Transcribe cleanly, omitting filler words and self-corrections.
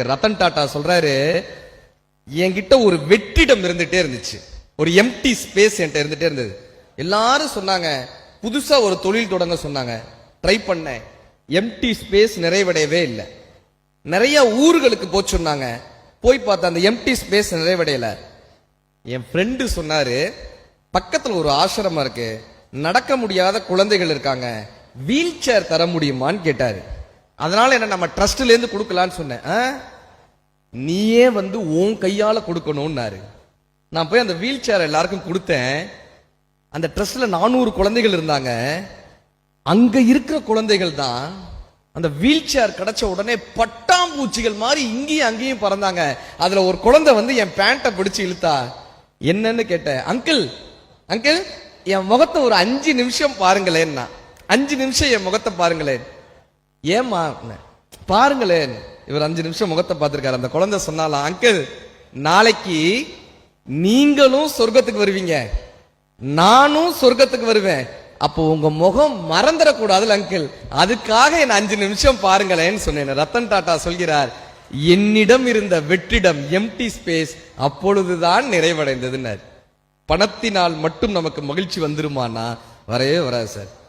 ரத்தன் டாடா சொல்றாரு, என்கிட்ட ஒரு வெற்றிடம் இருந்துட்டே இருந்துச்சு, ஒரு எம்டி ஸ்பேஸ் என்கிட்ட இருந்துட்டே இருந்தது. எல்லாரும் சொன்னாங்க புதுசா ஒரு தொழில் தொடங்க சொன்னாங்க, ட்ரை பண்ணேன், எம்டி ஸ்பேஸ் நிறைவடையவே இல்லை. நிறைய ஊர்களுக்கு போய் சொன்னாங்க, போய் பார்த்தா அந்த எம்டி ஸ்பேஸ் நிறைவடையல. என் ஃப்ரெண்டு சொன்னாரு, பக்கத்துல ஒரு ஆசிரமம் இருக்கு, நடக்க முடியாத குழந்தைகள் இருக்காங்க, வீல் சேர் தர முடியுமான்னு கேட்டாரு. அதனால என்ன நம்ம ட்ரஸ்ட்ல இருந்து கொடுக்கலான்னு சொன்னேன். நீயே வந்து உன் கையால கொடுக்கணும்னாரு. நான் போய் அந்த வீல் சேர் எல்லாருக்கும் கொடுத்தேன். அந்த ட்ரஸ்ட்ல 400 குழந்தைகள் இருந்தாங்க. அங்க இருக்கிற குழந்தைகள் தான் அந்த வீல் சேர் கிடைச்ச உடனே பட்டாம்பூச்சிகள் மாதிரி இங்கேயும் அங்கேயும் பறந்தாங்க. அதுல ஒரு குழந்தை வந்து என் பேண்ட்டை பிடிச்சு இழுத்தா. என்னன்னு கேட்டேன். அங்கிள் அங்கிள் என் முகத்தை ஒரு 5 நிமிஷம் பாருங்களேன். 5 நிமிஷம் என் முகத்தை பாருங்களேன். ஏமா பாருங்களேன். இவர் 5 நிமிஷம் முகத்தை பார்த்திருக்காரு. அந்த குழந்தை சொன்னாலாம், அங்கிள் நாளைக்கு நீங்களும் சொர்க்கத்துக்கு வருவீங்க, நானும் சொர்க்கத்துக்கு வருவேன், அப்போ உங்க முகம் மறந்துடக்கூடாது அங்கிள், அதுக்காக என்ன 5 நிமிஷம் பாருங்களேன்னு சொன்னேன். ரத்தன் டாடா சொல்கிறார், என்னிடம் இருந்த வெற்றிடம் எம்டி ஸ்பேஸ் அப்பொழுதுதான் நிறைவடைந்ததுன்னு. பணத்தினால் மட்டும் நமக்கு மகிழ்ச்சி வந்துருமானா வரவே வராது சார்.